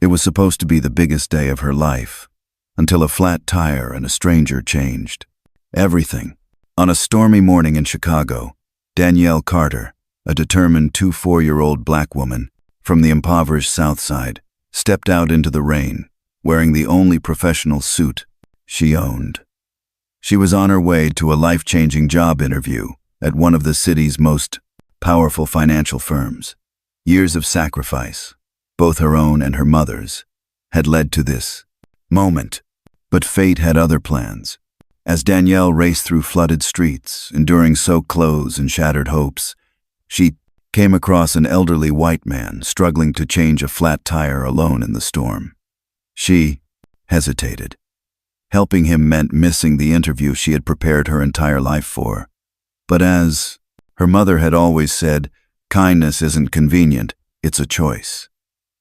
It was supposed to be the biggest day of her life, until a flat tire and a stranger changed everything. On a stormy morning in Chicago, Danielle Carter, a determined 24-year-old black woman from the impoverished South Side, stepped out into the rain, wearing the only professional suit she owned. She was on her way to a life-changing job interview at one of the city's most powerful financial firms. Years of sacrifice, both her own and her mother's, had led to this moment. But fate had other plans. As Danielle raced through flooded streets, enduring soaked clothes and shattered hopes, she came across an elderly white man struggling to change a flat tire alone in the storm. She hesitated. Helping him meant missing the interview she had prepared her entire life for. But as her mother had always said, kindness isn't convenient, it's a choice.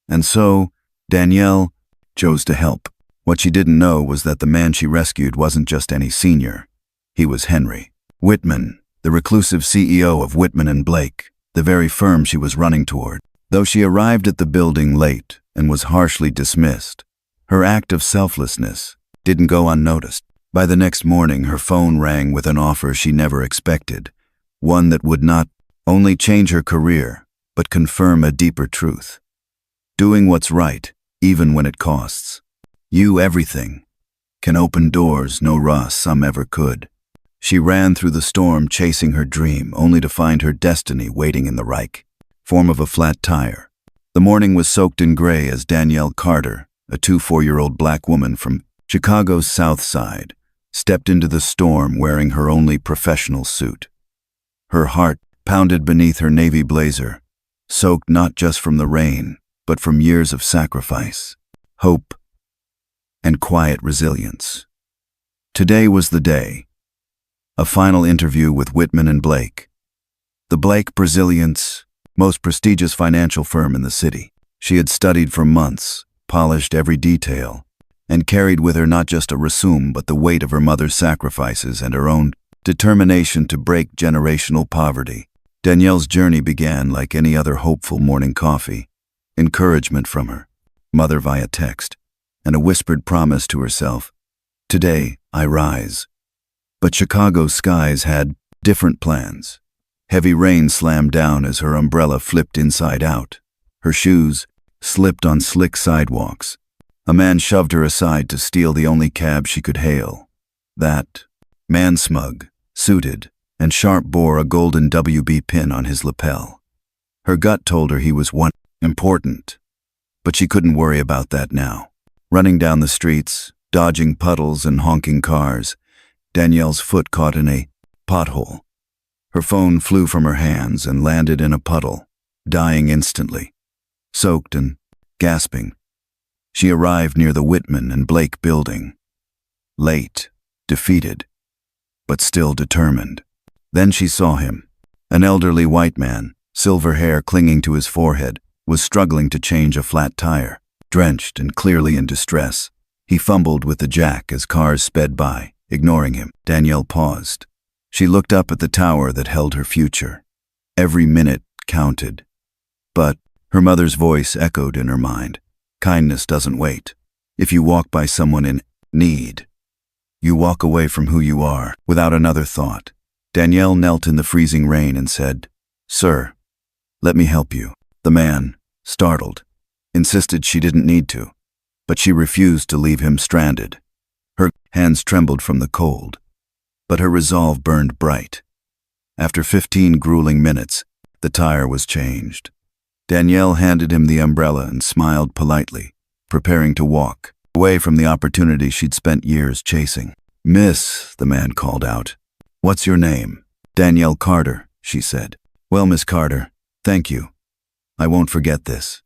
And so, Danielle chose to help. What she didn't know was that the man she rescued wasn't just any senior. He was Henry Whitman, the reclusive CEO of Whitman & Blake, the very firm she was running toward. Though she arrived at the building late and was harshly dismissed, her act of selflessness didn't go unnoticed. By the next morning, her phone rang with an offer she never expected, one that would not only change her career, but confirm a deeper truth. Doing what's right, even when it costs you everything, can open doors no raw sum ever could. She ran through the storm chasing her dream, only to find her destiny waiting in the right form of a flat tire. The morning was soaked in gray as Danielle Carter, a 24-year-old black woman from Chicago's South Side, stepped into the storm wearing her only professional suit. Her heart pounded beneath her navy blazer, soaked not just from the rain, but from years of sacrifice, hope, and quiet resilience. Today was the day. A final interview with Whitman & Blake, the Blake Brazilians' most prestigious financial firm in the city. She had studied for months, polished every detail, and carried with her not just a resume but the weight of her mother's sacrifices and her own determination to break generational poverty. Danielle's journey began like any other hopeful morning coffee. Encouragement from her mother via text, and a whispered promise to herself, "Today I rise." But Chicago's skies had different plans. Heavy rain slammed down as her umbrella flipped inside out. Her shoes slipped on slick sidewalks. A man shoved her aside to steal the only cab she could hail. That man, smug, suited, and sharp, bore a golden WB pin on his lapel. Her gut told her he was one important, but she couldn't worry about that now. Running down the streets, dodging puddles and honking cars, Danielle's foot caught in a pothole. Her phone flew from her hands and landed in a puddle, dying instantly. Soaked and gasping, she arrived near the Whitman & Blake building. Late, defeated, but still determined. Then she saw him. An elderly white man, silver hair clinging to his forehead, was struggling to change a flat tire. Drenched and clearly in distress, he fumbled with the jack as cars sped by, ignoring him. Danielle paused. She looked up at the tower that held her future. Every minute counted. But her mother's voice echoed in her mind. Kindness doesn't wait. If you walk by someone in need, you walk away from who you are. Without another thought, Danielle knelt in the freezing rain and said, "Sir, let me help you." The man, startled, insisted she didn't need to, but she refused to leave him stranded. Her hands trembled from the cold, but her resolve burned bright. After 15 grueling minutes, the tire was changed. Danielle handed him the umbrella and smiled politely, preparing to walk away from the opportunity she'd spent years chasing. "Miss," the man called out. "What's your name?" "Danielle Carter," she said. "Well, Miss Carter, thank you. I won't forget this."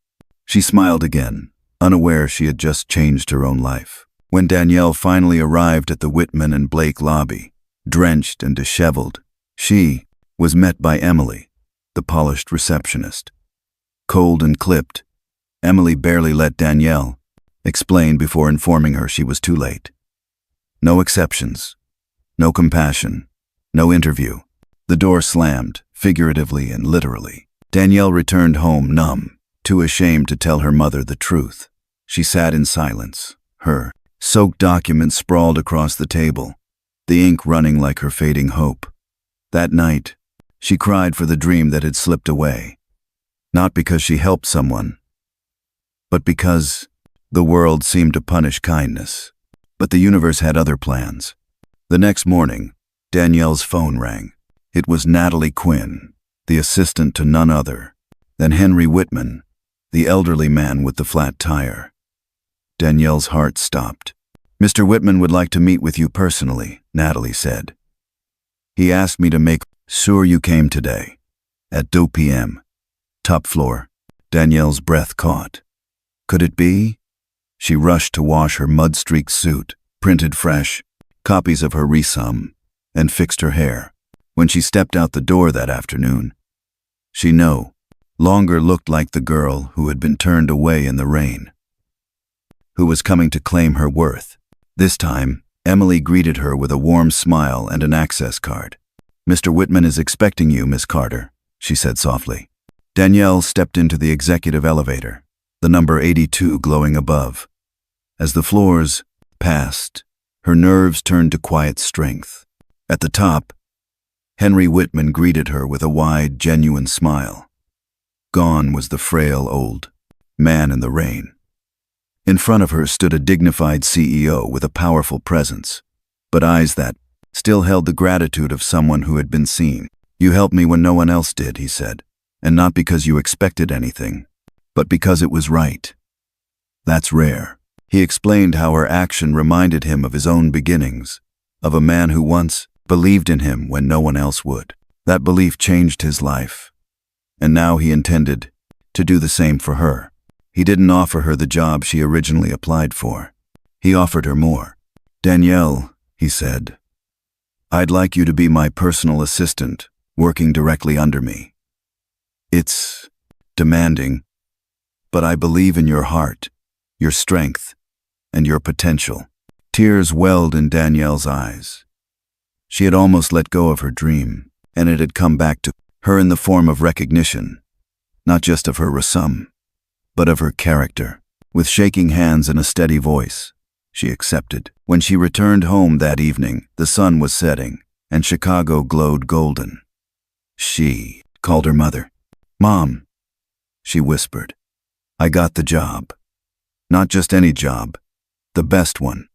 She smiled again, unaware she had just changed her own life. When Danielle finally arrived at the Whitman & Blake lobby, drenched and disheveled, she was met by Emily, the polished receptionist. Cold and clipped, Emily barely let Danielle explain before informing her she was too late. No exceptions, no compassion, no interview. The door slammed, figuratively and literally. Danielle returned home numb, too ashamed to tell her mother the truth. She sat in silence, her soaked documents sprawled across the table, the ink running like her fading hope. That night, she cried for the dream that had slipped away, not because she helped someone, but because the world seemed to punish kindness. But the universe had other plans. The next morning, Danielle's phone rang. It was Natalie Quinn, the assistant to none other than Henry Whitman, the elderly man with the flat tire. Danielle's heart stopped. "Mr. Whitman would like to meet with you personally," Natalie said. "He asked me to make sure you came today, at 2 p.m. Top floor." Danielle's breath caught. Could it be? She rushed to wash her mud-streaked suit, printed fresh copies of her resume, and fixed her hair. When she stepped out the door that afternoon, she no longer looked like the girl who had been turned away in the rain, who was coming to claim her worth. This time, Emily greeted her with a warm smile and an access card. "Mr. Whitman is expecting you, Miss Carter," she said softly. Danielle stepped into the executive elevator, the number 82 glowing above. As the floors passed, her nerves turned to quiet strength. At the top, Henry Whitman greeted her with a wide, genuine smile. Gone was the frail old man in the rain. In front of her stood a dignified CEO with a powerful presence, but eyes that still held the gratitude of someone who had been seen. "You helped me when no one else did," he said, "and not because you expected anything, but because it was right. That's rare." He explained how her action reminded him of his own beginnings, of a man who once believed in him when no one else would. That belief changed his life, and now he intended to do the same for her. He didn't offer her the job she originally applied for. He offered her more. "Danielle," he said, "I'd like you to be my personal assistant, working directly under me. It's demanding, but I believe in your heart, your strength, and your potential." Tears welled in Danielle's eyes. She had almost let go of her dream, and it had come back to her in the form of recognition, not just of her resume, but of her character. With shaking hands and a steady voice, she accepted. When she returned home that evening, the sun was setting, and Chicago glowed golden. She called her mother. "Mom," she whispered, "I got the job. Not just any job, the best one.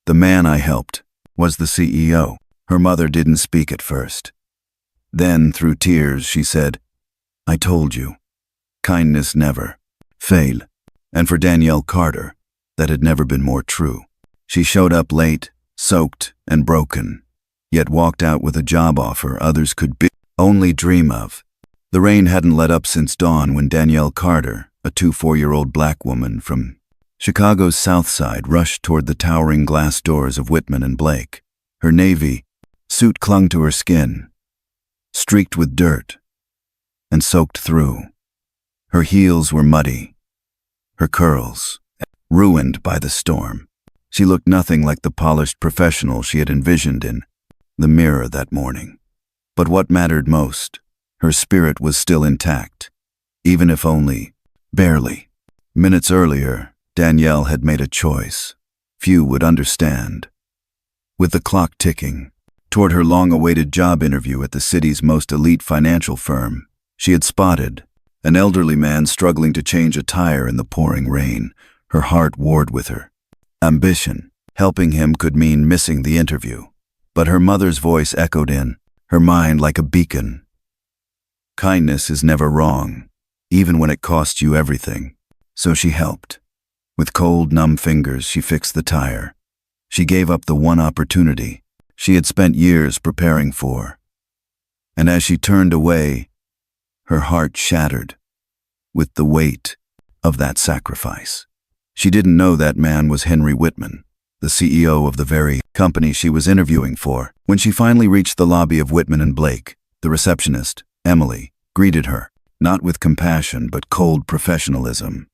The man I helped was the CEO." Her mother didn't speak at first. Then, through tears, she said, "I told you, kindness never failed." And for Danielle Carter, that had never been more true. She showed up late, soaked and broken, yet walked out with a job offer others could only dream of. The rain hadn't let up since dawn when Danielle Carter, a 24-year-old black woman from Chicago's South Side, rushed toward the towering glass doors of Whitman and Blake. Her navy suit clung to her skin, streaked with dirt and soaked through. Her heels were muddy, her curls ruined by the storm. She looked nothing like the polished professional she had envisioned in the mirror that morning. But what mattered most, her spirit was still intact, even if only barely. Minutes earlier, Danielle had made a choice few would understand. With the clock ticking toward her long-awaited job interview at the city's most elite financial firm, she had spotted an elderly man struggling to change a tire in the pouring rain. Her heart warred with her. Ambition, helping him could mean missing the interview, but her mother's voice echoed in her mind like a beacon. Kindness is never wrong, even when it costs you everything. So she helped. With cold, numb fingers, she fixed the tire. She gave up the one opportunity she had spent years preparing for. And as she turned away, her heart shattered with the weight of that sacrifice. She didn't know that man was Henry Whitman, the CEO of the very company she was interviewing for. When she finally reached the lobby of Whitman and Blake, the receptionist, Emily, greeted her, not with compassion but cold professionalism.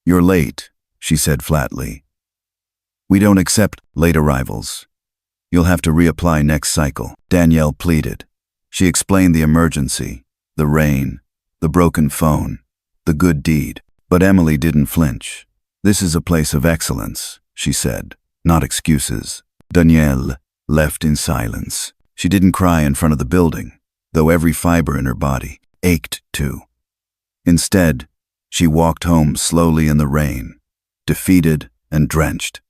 "You're late," she said flatly. "We don't accept late arrivals. You'll have to reapply next cycle," Danielle pleaded. She explained the emergency, the rain, the broken phone, the good deed. But Emily didn't flinch. This is a place of excellence, she said, not excuses. Danielle left in silence. She didn't cry in front of the building, though every fiber in her body ached to. Instead, she walked home slowly in the rain, defeated and drenched,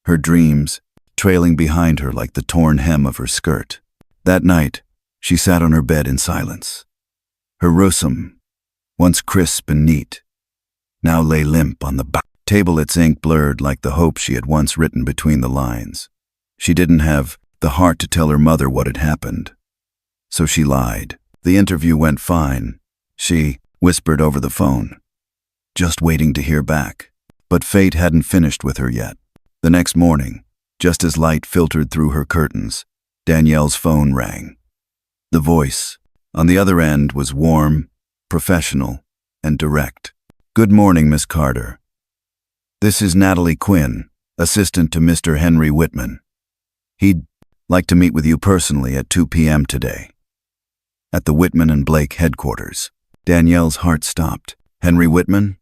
her dreams trailing behind her like the torn hem of her skirt. That night, she sat on her bed in silence. Her resume, once crisp and neat, now lay limp on the table, its ink blurred like the hope she had once written between the lines. She didn't have the heart to tell her mother what had happened, so she lied. The interview went fine, she whispered over the phone, just waiting to hear back. But fate hadn't finished with her yet. The next morning, just as light filtered through her curtains, Danielle's phone rang. The voice on the other end was warm, professional, and direct. "Good morning, Miss Carter. This is Natalie Quinn, assistant to Mr. Henry Whitman. He'd like to meet with you personally at 2 p.m. today." At the Whitman and Blake headquarters, Danielle's heart stopped. Henry Whitman?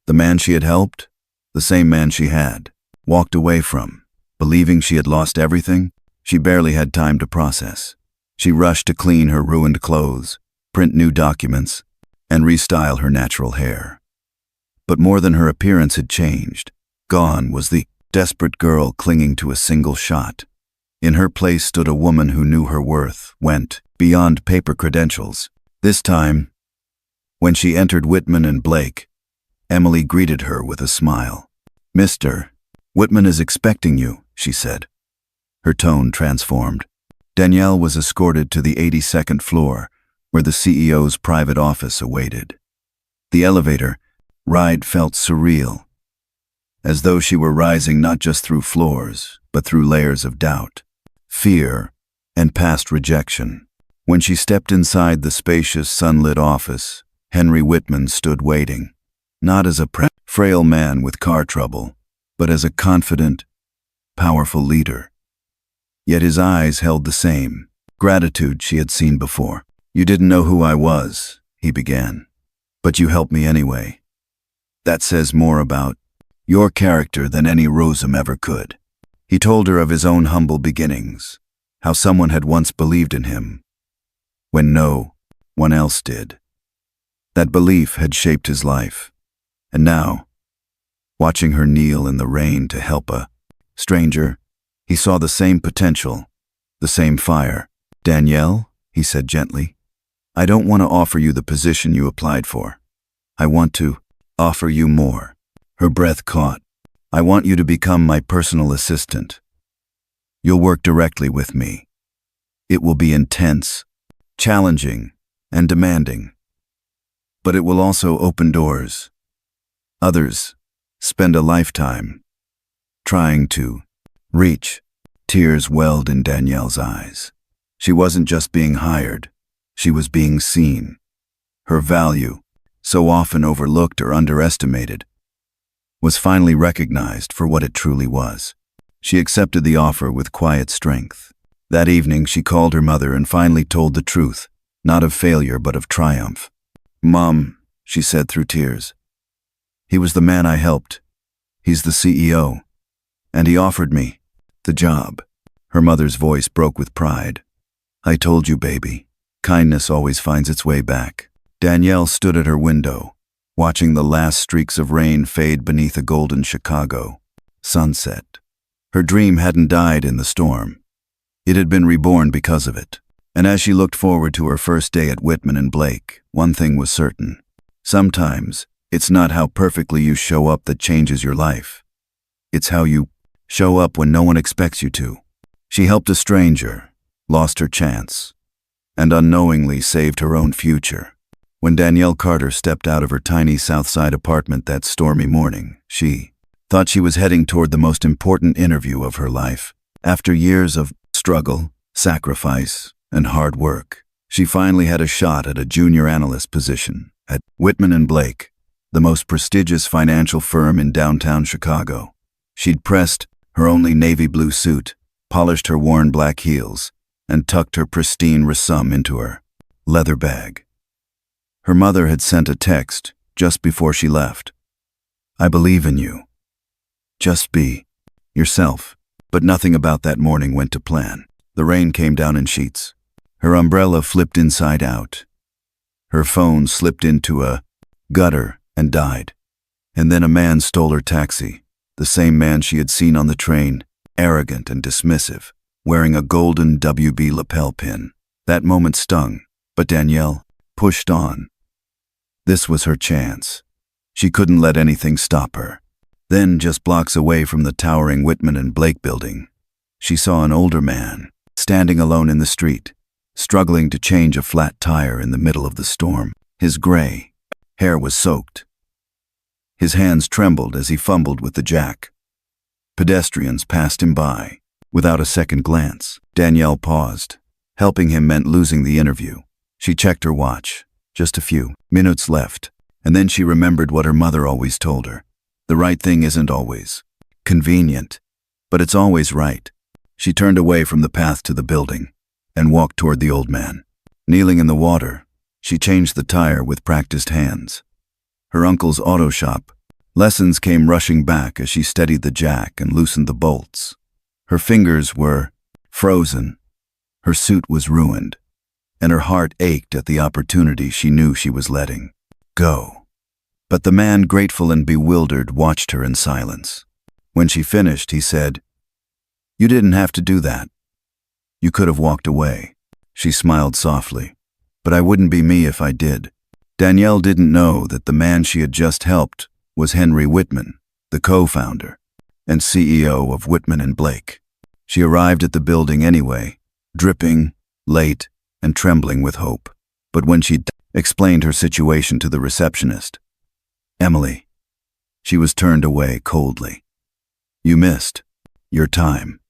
The man she had helped? The same man she had walked away from, believing she had lost everything? She barely had time to process. She rushed to clean her ruined clothes, print new documents, and restyle her natural hair. But more than her appearance had changed. Gone was the desperate girl clinging to a single shot. In her place stood a woman who knew her worth, went beyond paper credentials. This time, when she entered Whitman and Blake, Emily greeted her with a smile. "Mr. Whitman is expecting you," she said. Her tone transformed. Danielle was escorted to the 82nd floor, where the CEO's private office awaited. The elevator ride felt surreal, as though she were rising not just through floors, but through layers of doubt, fear, and past rejection. When she stepped inside the spacious, sunlit office, Henry Whitman stood waiting, not as a frail man with car trouble, but as a confident, powerful leader. Yet his eyes held the same gratitude she had seen before. "You didn't know who I was," he began, "but you helped me anyway. That says more about your character than any resume ever could." He told her of his own humble beginnings, how someone had once believed in him, when no one else did. That belief had shaped his life. And now, watching her kneel in the rain to help a stranger, he saw the same potential, the same fire. "Danielle," he said gently, "I don't want to offer you the position you applied for. I want to offer you more." Her breath caught. "I want you to become my personal assistant. You'll work directly with me. It will be intense, challenging, and demanding. But it will also open doors. Others spend a lifetime trying to reach." Tears welled in Danielle's eyes. She wasn't just being hired, she was being seen. Her value, so often overlooked or underestimated, was finally recognized for what it truly was. She accepted the offer with quiet strength. That evening she called her mother and finally told the truth, not of failure but of triumph. "Mom," she said through tears, "he was the man I helped. He's the CEO. And he offered me the job." Her mother's voice broke with pride. "I told you, baby. Kindness always finds its way back." Danielle stood at her window, watching the last streaks of rain fade beneath a golden Chicago sunset. Her dream hadn't died in the storm. It had been reborn because of it. And as she looked forward to her first day at Whitman and Blake, one thing was certain. Sometimes, it's not how perfectly you show up that changes your life. It's how you show up when no one expects you to. She helped a stranger, lost her chance, and unknowingly saved her own future. When Danielle Carter stepped out of her tiny South Side apartment that stormy morning, she thought she was heading toward the most important interview of her life. After years of struggle, sacrifice, and hard work, she finally had a shot at a junior analyst position at Whitman and Blake, the most prestigious financial firm in downtown Chicago. She'd pressed her only navy blue suit, polished her worn black heels, and tucked her pristine resume into her leather bag. Her mother had sent a text just before she left. "I believe in you. Just be yourself. But nothing about that morning went to plan. The rain came down in sheets. Her umbrella flipped inside out. Her phone slipped into a gutter and died. And then a man stole her taxi, the same man she had seen on the train, arrogant and dismissive, wearing a golden WB lapel pin. That moment stung, but Danielle pushed on. This was her chance. She couldn't let anything stop her. Then, just blocks away from the towering Whitman and Blake building, she saw an older man, standing alone in the street, struggling to change a flat tire in the middle of the storm. His gray hair was soaked. His hands trembled as he fumbled with the jack. Pedestrians passed him by. Without a second glance, Danielle paused. Helping him meant losing the interview. She checked her watch. Just a few minutes left. And then she remembered what her mother always told her. The right thing isn't always convenient, but it's always right. She turned away from the path to the building and walked toward the old man. Kneeling in the water, she changed the tire with practiced hands. Her uncle's auto shop. Lessons came rushing back as she steadied the jack and loosened the bolts. Her fingers were frozen. Her suit was ruined, and her heart ached at the opportunity she knew she was letting go. But the man, grateful and bewildered, watched her in silence. When she finished, he said, "You didn't have to do that. You could have walked away." She smiled softly. "But I wouldn't be me if I did." Danielle didn't know that the man she had just helped was Henry Whitman, the co-founder and CEO of Whitman and Blake. She arrived at the building anyway, dripping, late, and trembling with hope. But when she explained her situation to the receptionist, Emily, she was turned away coldly. "You missed your time."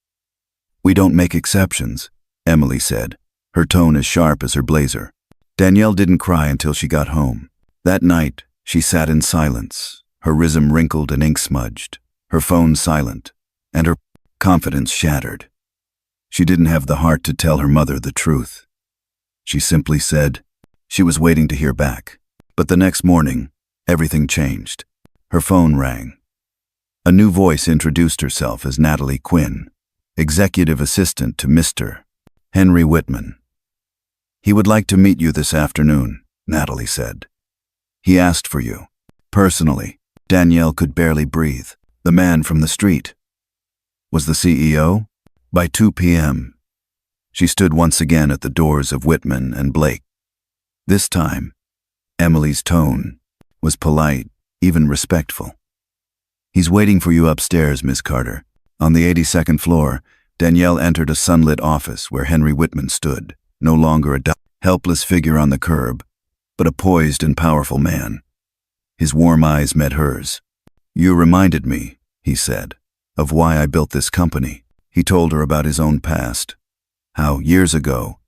"We don't make exceptions," Emily said, her tone as sharp as her blazer. Danielle didn't cry until she got home. That night, she sat in silence, her rhythm wrinkled and ink-smudged, her phone silent, and her confidence shattered. She didn't have the heart to tell her mother the truth. She simply said she was waiting to hear back. But the next morning, everything changed. Her phone rang. A new voice introduced herself as Natalie Quinn, executive assistant to Mr. Henry Whitman. "He would like to meet you this afternoon," Natalie said. "He asked for you." Personally, Danielle could barely breathe. The man from the street was the CEO? By 2 p.m., she stood once again at the doors of Whitman and Blake. This time, Emily's tone was polite, even respectful. "He's waiting for you upstairs, Miss Carter." On the 82nd floor, Danielle entered a sunlit office where Henry Whitman stood, no longer a helpless figure on the curb, but a poised and powerful man. His warm eyes met hers. "You reminded me," he said, "of why I built this company." He told her about his own past, how years ago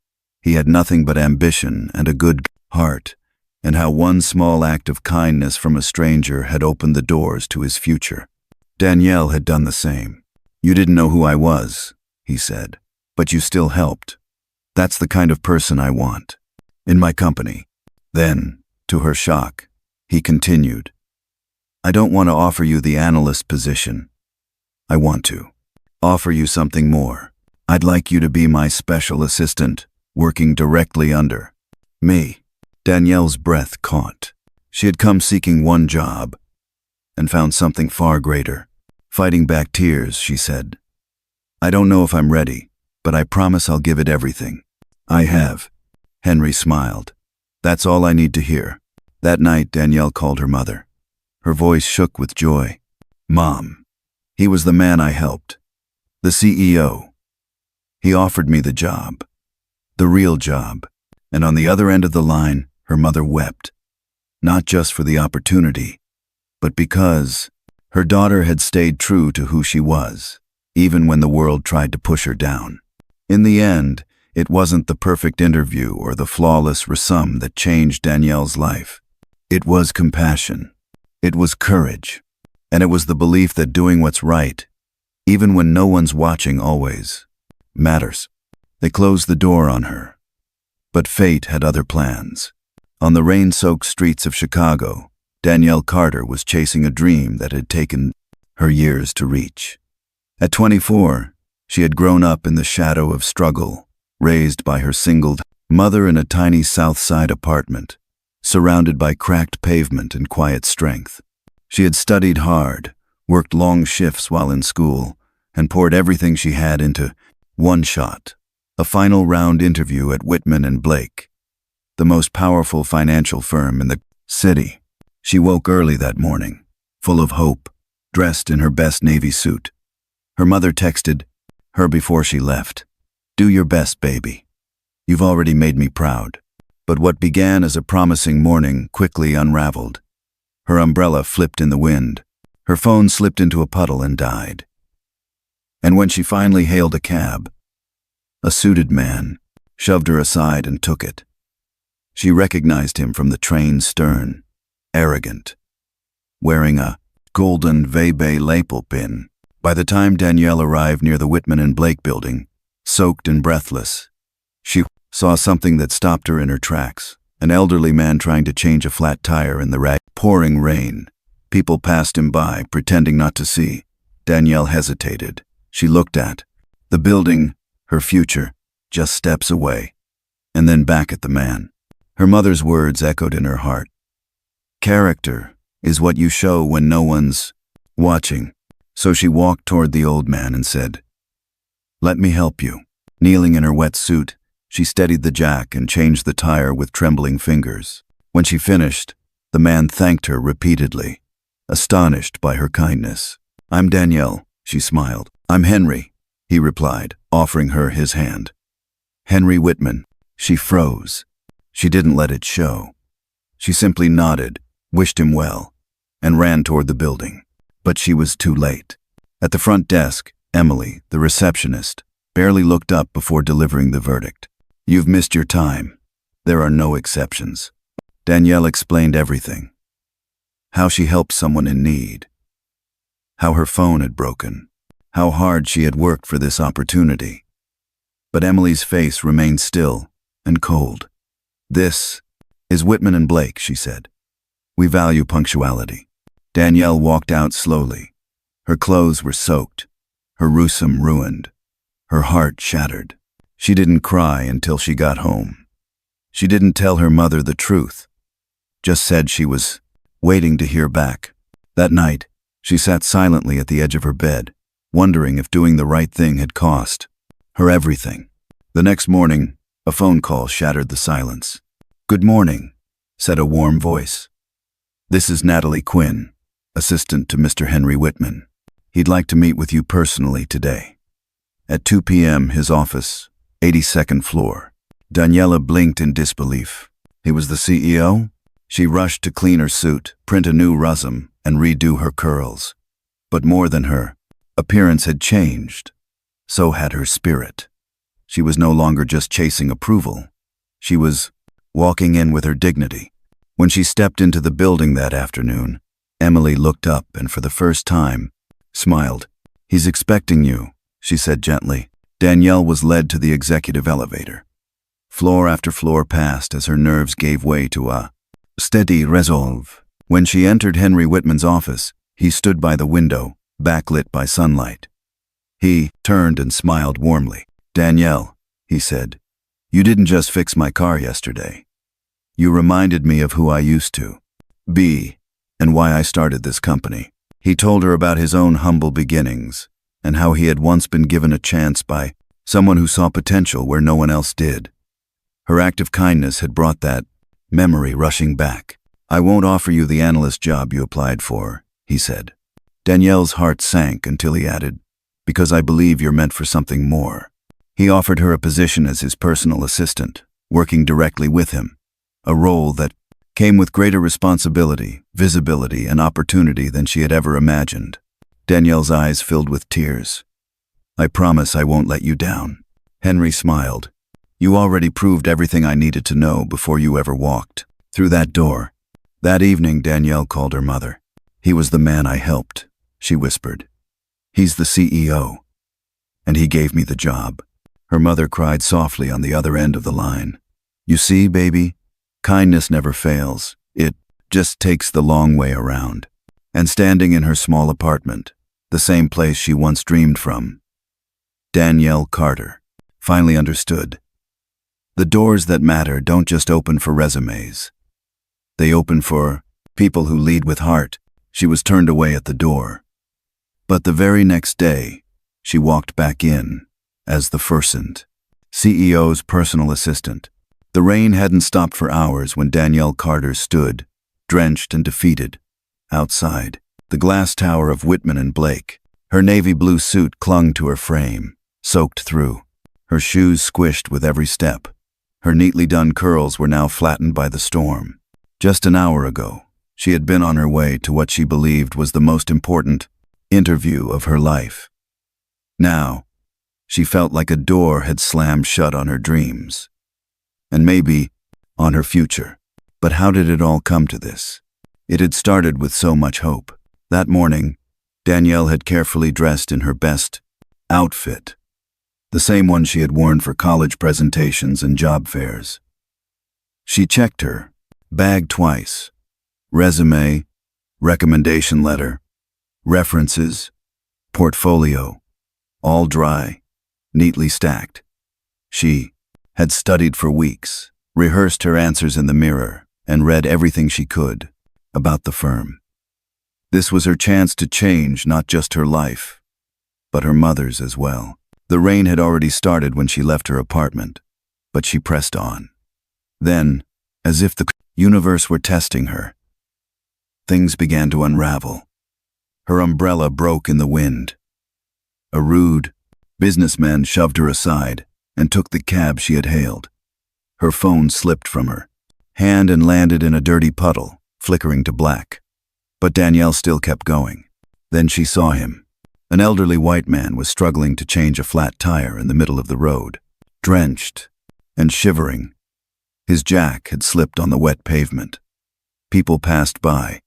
he had nothing but ambition and a good heart, and how one small act of kindness from a stranger had opened the doors to his future. Danielle had done the same. "You didn't know who I was," he said, "but you still helped. That's the kind of person I want in my company." Then, to her shock, he continued, "I don't want to offer you the analyst position. I want to offer you something more. I'd like you to be my special assistant, working directly under me." Danielle's breath caught. She had come seeking one job and found something far greater. Fighting back tears, she said, "I don't know if I'm ready, but I promise I'll give it everything." "I have." Henry smiled. "That's all I need to hear." That night, Danielle called her mother. Her voice shook with joy. "Mom, he was the man I helped. The CEO. He offered me the job. The real job." And on the other end of the line, her mother wept. Not just for the opportunity, but because her daughter had stayed true to who she was, even when the world tried to push her down. In the end, it wasn't the perfect interview or the flawless resume that changed Danielle's life. It was compassion. It was courage. And it was the belief that doing what's right, even when no one's watching, always matters. They closed the door on her. But fate had other plans. On the rain-soaked streets of Chicago, Danielle Carter was chasing a dream that had taken her years to reach. At 24, she had grown up in the shadow of struggle, raised by her single mother in a tiny South Side apartment, surrounded by cracked pavement and quiet strength. She had studied hard, worked long shifts while in school, and poured everything she had into one shot, a final round interview at Whitman and Blake, the most powerful financial firm in the city. She woke early that morning, full of hope, dressed in her best navy suit. Her mother texted her before she left, "Do your best, baby. You've already made me proud." But what began as a promising morning quickly unraveled. Her umbrella flipped in the wind, her phone slipped into a puddle and died. And when she finally hailed a cab, a suited man shoved her aside and took it. She recognized him from the train's stern, arrogant, wearing a golden Vebe lapel pin. By the time Danielle arrived near the Whitman and Blake building, soaked and breathless, she saw something that stopped her in her tracks. An elderly man trying to change a flat tire in the pouring rain. People passed him by, pretending not to see. Danielle hesitated. She looked at the building, her future, just steps away, and then back at the man. Her mother's words echoed in her heart. Character is what you show when no one's watching. So she walked toward the old man and said, "Let me help you." Kneeling in her wet suit, she steadied the jack and changed the tire with trembling fingers. When she finished, the man thanked her repeatedly, astonished by her kindness. "I'm Danielle," she smiled. "I'm Henry," he replied, offering her his hand. "Henry Whitman." She froze. She didn't let it show. She simply nodded, wished him well, and ran toward the building. But she was too late. At the front desk, Emily, the receptionist, barely looked up before delivering the verdict. "You've missed your time. There are no exceptions." Danielle explained everything. How she helped someone in need. How her phone had broken. How hard she had worked for this opportunity. But Emily's face remained still and cold. "This is Whitman and Blake," she said. "We value punctuality." Danielle walked out slowly. Her clothes were soaked, her rusum ruined, her heart shattered. She didn't cry until she got home. She didn't tell her mother the truth, just said she was waiting to hear back. That night, she sat silently at the edge of her bed, wondering if doing the right thing had cost her everything. The next morning, a phone call shattered the silence. "Good morning," said a warm voice. "This is Natalie Quinn, assistant to Mr. Henry Whitman. He'd like to meet with you personally today. At 2 p.m., his office, 82nd floor. Daniela blinked in disbelief. He was the CEO? She rushed to clean her suit, print a new resume, and redo her curls. But more than her appearance had changed, so had her spirit. She was no longer just chasing approval. She was walking in with her dignity. When she stepped into the building that afternoon, Emily looked up and for the first time, smiled. "He's expecting you," she said gently. Danielle was led to the executive elevator. Floor after floor passed as her nerves gave way to a steady resolve. When she entered Henry Whitman's office, he stood by the window, backlit by sunlight. He turned and smiled warmly. "Danielle," he said, "you didn't just fix my car yesterday. You reminded me of who I used to be and why I started this company." He told her about his own humble beginnings and how he had once been given a chance by someone who saw potential where no one else did. Her act of kindness had brought that memory rushing back. "I won't offer you the analyst job you applied for," he said. Danielle's heart sank until he added, "Because I believe you're meant for something more." He offered her a position as his personal assistant, working directly with him, a role that came with greater responsibility, visibility, and opportunity than she had ever imagined. Danielle's eyes filled with tears. "I promise I won't let you down." Henry smiled. "You already proved everything I needed to know before you ever walked through that door." That evening, Danielle called her mother. "He was the man I helped," she whispered. "He's the CEO, and he gave me the job." Her mother cried softly on the other end of the line. "You see, baby, kindness never fails. It just takes the long way around." And standing in her small apartment, the same place she once dreamed from. Danielle Carter finally understood. The doors that matter don't just open for resumes. They open for people who lead with heart. She was turned away at the door. But the very next day, she walked back in as the first CEO's personal assistant. The rain hadn't stopped for hours when Danielle Carter stood, drenched and defeated, outside the glass tower of Whitman and Blake. Her navy blue suit clung to her frame, soaked through. Her shoes squished with every step. Her neatly done curls were now flattened by the storm. Just an hour ago, she had been on her way to what she believed was the most important interview of her life. Now, she felt like a door had slammed shut on her dreams. And maybe on her future. But how did it all come to this? It had started with so much hope. That morning, Danielle had carefully dressed in her best outfit, the same one she had worn for college presentations and job fairs. She checked her bag twice. Resume, recommendation letter, references, portfolio, all dry, neatly stacked. She had studied for weeks, rehearsed her answers in the mirror, and read everything she could about the firm. This was her chance to change not just her life, but her mother's as well. The rain had already started when she left her apartment, but she pressed on. Then, as if the universe were testing her, things began to unravel. Her umbrella broke in the wind. A rude businessman shoved her aside and took the cab she had hailed. Her phone slipped from her hand and landed in a dirty puddle, flickering to black. But Danielle still kept going. Then she saw him. An elderly white man was struggling to change a flat tire in the middle of the road, drenched and shivering. His jack had slipped on the wet pavement. People passed by,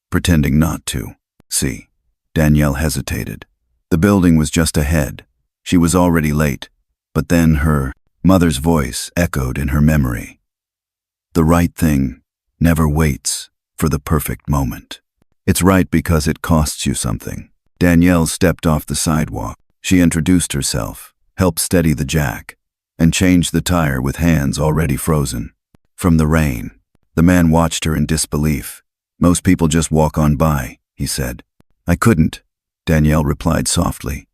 pretending not to see. Danielle hesitated. The building was just ahead. She was already late, but then her mother's voice echoed in her memory. The right thing never waits for the perfect moment. It's right because it costs you something. Danielle stepped off the sidewalk. She introduced herself, helped steady the jack, and changed the tire with hands already frozen. From the rain, the man watched her in disbelief. "Most people just walk on by," he said. "I couldn't," Danielle replied softly.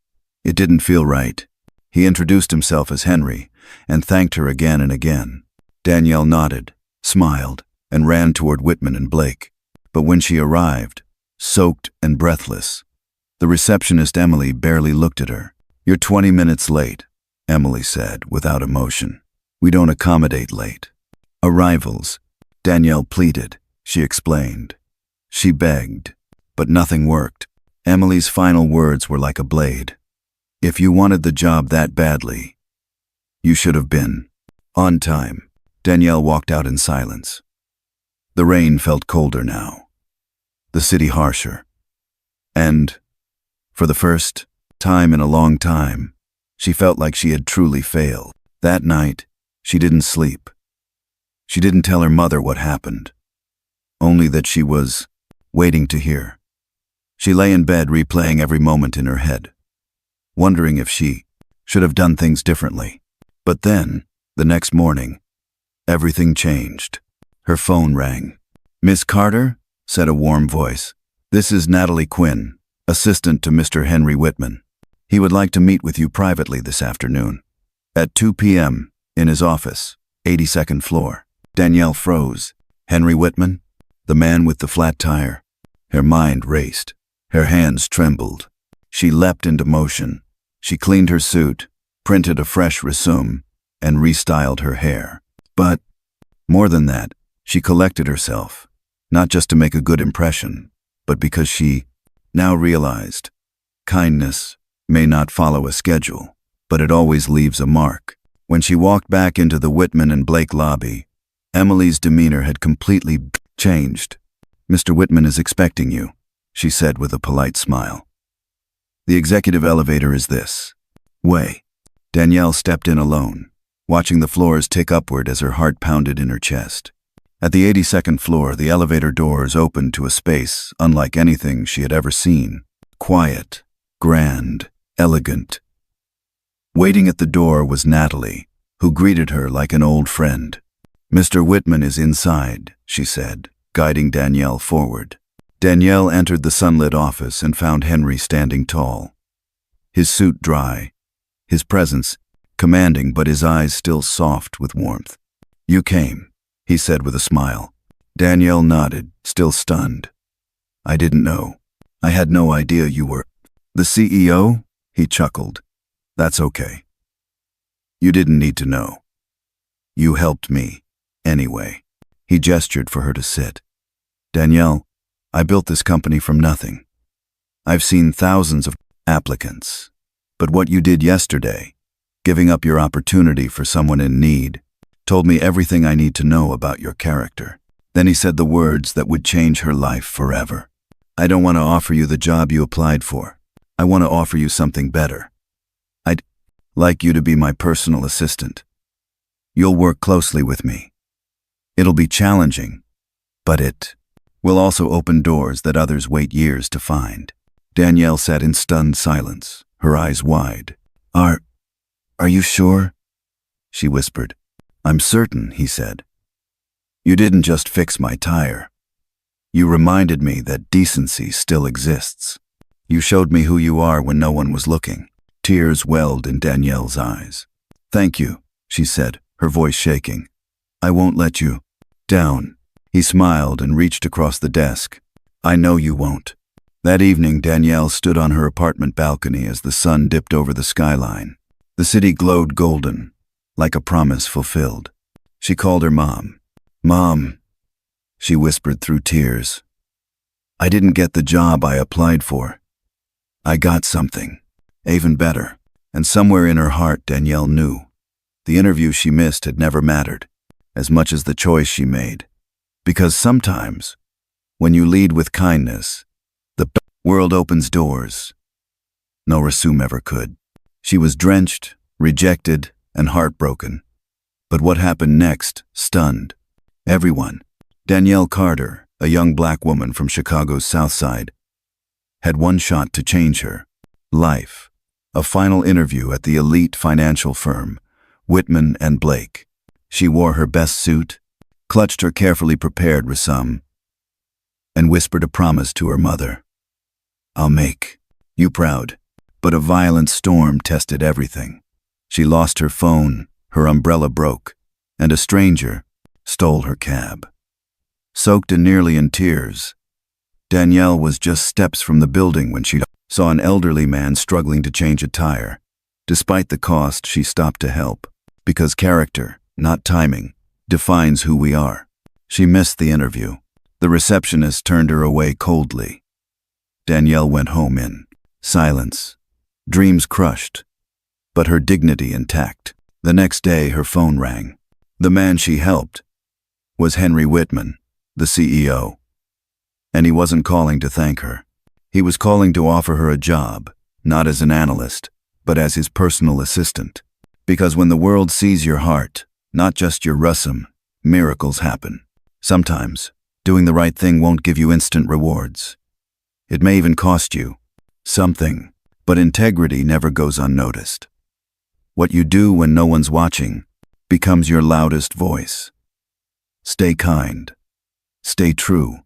It didn't feel right. He introduced himself as Henry and thanked her again and again. Danielle nodded, smiled, and ran toward Whitman and Blake. But when she arrived, soaked and breathless, the receptionist Emily barely looked at her. "You're 20 minutes late," Emily said without emotion. "We don't accommodate late arrivals," Danielle pleaded. She explained. She begged, but nothing worked. Emily's final words were like a blade. "If you wanted the job that badly, you should have been on time." Danielle walked out in silence. The rain felt colder now, the city harsher. And, for the first time in a long time, she felt like she had truly failed. That night, she didn't sleep. She didn't tell her mother what happened, only that she was waiting to hear. She lay in bed replaying every moment in her head, wondering if she should have done things differently. But then, the next morning, everything changed. Her phone rang. "Miss Carter," said a warm voice. "This is Natalie Quinn, assistant to Mr. Henry Whitman. He would like to meet with you privately this afternoon, at 2 p.m., in his office, 82nd floor. Danielle froze. Henry Whitman? The man with the flat tire? Her mind raced. Her hands trembled. She leapt into motion. She cleaned her suit, printed a fresh resume, and restyled her hair. But, more than that, she collected herself, not just to make a good impression, but because she now realized kindness may not follow a schedule, but it always leaves a mark. When she walked back into the Whitman and Blake lobby, Emily's demeanor had completely changed. "Mr. Whitman is expecting you," she said with a polite smile. "The executive elevator is this way." Danielle stepped in alone, watching the floors tick upward as her heart pounded in her chest. At the 82nd floor, the elevator doors opened to a space unlike anything she had ever seen. Quiet, grand, elegant. Waiting at the door was Natalie, who greeted her like an old friend. "Mr. Whitman is inside," she said, guiding Danielle forward. Danielle entered the sunlit office and found Henry standing tall. His suit dry, his presence commanding, but his eyes still soft with warmth. "You came," he said with a smile. Danielle nodded, still stunned. "I didn't know. I had no idea you were the CEO?" He chuckled. "That's okay. You didn't need to know. You helped me, anyway." He gestured for her to sit. "Danielle, I built this company from nothing. I've seen thousands of applicants. But what you did yesterday, giving up your opportunity for someone in need, told me everything I need to know about your character." Then he said the words that would change her life forever. "I don't want to offer you the job you applied for. I want to offer you something better. I'd like you to be my personal assistant. You'll work closely with me. It'll be challenging, but it will also open doors that others wait years to find." Danielle sat in stunned silence, her eyes wide. Are you sure?" she whispered. "I'm certain," he said. "You didn't just fix my tire. You reminded me that decency still exists. You showed me who you are when no one was looking." Tears welled in Danielle's eyes. "Thank you," she said, her voice shaking. "I won't let you down." He smiled and reached across the desk. "I know you won't." That evening, Danielle stood on her apartment balcony as the sun dipped over the skyline. The city glowed golden, like a promise fulfilled. She called her mom. "Mom," she whispered through tears. "I didn't get the job I applied for. I got something, even better." And somewhere in her heart, Danielle knew. The interview she missed had never mattered, as much as the choice she made. Because sometimes, when you lead with kindness, the world opens doors no resume ever could. She was drenched, rejected, and heartbroken. But what happened next stunned everyone. Danielle Carter, a young black woman from Chicago's South Side, had one shot to change her life. A final interview at the elite financial firm, Whitman and Blake. She wore her best suit, clutched her carefully prepared resume, and whispered a promise to her mother. "I'll make you proud." But a violent storm tested everything. She lost her phone, her umbrella broke, and a stranger stole her cab. Soaked and nearly in tears, Danielle was just steps from the building when she saw an elderly man struggling to change a tire. Despite the cost, she stopped to help, because character, not timing, defines who we are. She missed the interview. The receptionist turned her away coldly. Danielle went home in silence, dreams crushed, but her dignity intact. The next day, her phone rang. The man she helped was Henry Whitman, the CEO. And he wasn't calling to thank her. He was calling to offer her a job, not as an analyst, but as his personal assistant. Because when the world sees your heart, not just your resume, miracles happen. Sometimes, doing the right thing won't give you instant rewards. It may even cost you something, but integrity never goes unnoticed. What you do when no one's watching becomes your loudest voice. Stay kind. Stay true.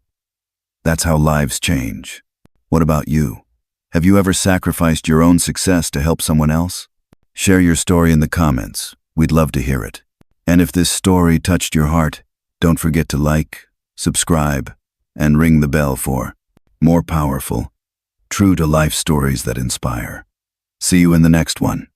That's how lives change. What about you? Have you ever sacrificed your own success to help someone else? Share your story in the comments. We'd love to hear it. And if this story touched your heart, don't forget to like, subscribe, and ring the bell for more powerful, true-to-life stories that inspire. See you in the next one.